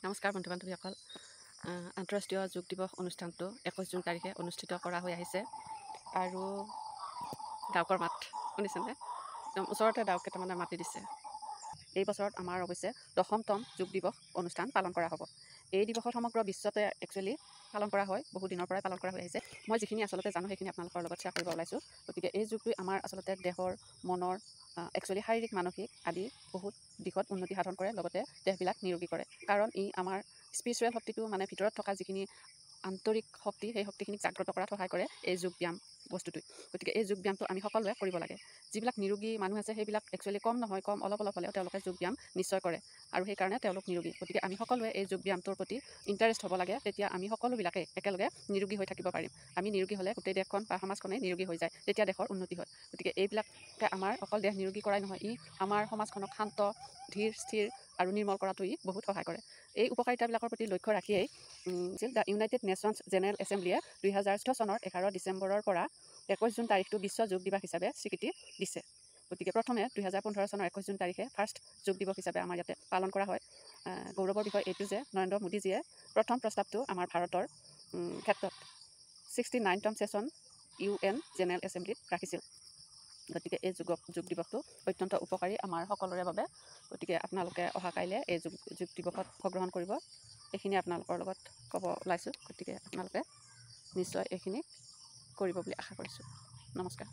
নমস্কাৰ বন্ধু বান্ধৱীসকল। আন্তঃৰাষ্ট্ৰীয় যোগ দিৱস অনুষ্ঠানটো 21 জুন তাৰিখে অনুষ্ঠিত কৰা হৈ আহিছে আৰু ডাউকৰ মাত শুনিছেনে? একদম ওচৰতে ডাউক কেইটামানে মাতি দিছে। এই বছৰত আমাৰ অৱশ্যে 10তম যোগ দিৱস অনুষ্ঠান পালন কৰা হ'ব। এই দিৱসত সমগ্ৰ বিশ্বতে একচুৱেলি পালন কৰা হয়, বহু দিনৰ পৰাই পালন কৰা হৈ আহিছে। মই যিখিনি আচলতে জানো সেইখিনি আপোনালোকৰ লগত শ্বেয়াৰ কৰিব ওলাইছোঁ। গতিকে এই যুগটোৱে আমাৰ আচলতে দেহৰ, মনৰ, একচুৱেলি শাৰীৰিক, মানসিক আদি বহুত দিশত উন্নতি সাধন কৰে, লগতে দেহবিলাক নিৰোগী কৰে। কাৰণ ই আমাৰ স্পিৰিচুৱেল শক্তিটো, মানে ভিতৰত থকা যিখিনি আন্তৰিক শক্তি, সেই শক্তিখিনিক জাগ্ৰত কৰাত সহায় কৰে এই যোগ ব্যায়াম বস্তুটোৱে। গতিকে এই যোগ ব্যায়ামটো আমি সকলোৱে কৰিব লাগে। যিবিলাক নিৰোগী মানুহ আছে সেইবিলাক একচুৱেলি কম নহয়, কম অলপ হ'লেও তেওঁলোকে যোগ ব্যায়াম নিশ্চয় কৰে আৰু সেইকাৰণে তেওঁলোক নিৰোগী। গতিকে আমি সকলোৱে এই যোগ ব্যায়ামটোৰ প্ৰতি ইণ্টাৰেষ্ট হ'ব লাগে, তেতিয়া আমি সকলোবিলাকে একেলগে নিৰোগী হৈ থাকিব পাৰিম। আমি নিৰোগী হ'লে গোটেই দেশখন বা সমাজখনেই নিৰোগী হৈ যায়, তেতিয়া দেশৰ উন্নতি হয়। গতিকে এইবিলাকে আমাৰ অকল দেহ নিৰোগী কৰাই নহয়, ই আমাৰ সমাজখনক শান্ত, ধীৰ, স্থিৰ আৰু নিৰ্মল কৰাটো ই বহুত সহায় কৰে। এই উপকাৰিতাবিলাকৰ প্ৰতি লক্ষ্য ৰাখিয়েই দ্য ইউনাইটেড নেশ্যনছ জেনেৰেল এছেম্বলিয়ে 2014 চনৰ 11 ডিচেম্বৰৰ পৰা 21 জুন তাৰিখটো বিশ্ব যোগ দিৱস হিচাপে স্বীকৃতি দিছে। গতিকে প্ৰথমে 2015 চনৰ 21 জুন তাৰিখে ফাৰ্ষ্ট যোগ দিৱস হিচাপে আমাৰ ইয়াতে পালন কৰা হয়। গৌৰৱৰ বিষয় এইটো যে নৰেন্দ্ৰ মোদীজীয়ে প্ৰথম প্ৰস্তাৱটো আমাৰ ভাৰতৰ ক্ষেত্ৰত 69তম ছেছন UN জেনেৰেল এছেম্বলিত ৰাখিছিল। গতিকে এই যোগ দিৱসটো অত্যন্ত উপকাৰী আমাৰ সকলোৰে বাবে। গতিকে আপোনালোকে অহা কাইলৈ এই যোগ দিৱসত অংশগ্ৰহণ কৰিব, এইখিনি আপোনালোকৰ লগত ক'ব ওলাইছোঁ। গতিকে আপোনালোকে নিশ্চয় এইখিনি কৰিব বুলি আশা কৰিছোঁ। নমস্কাৰ।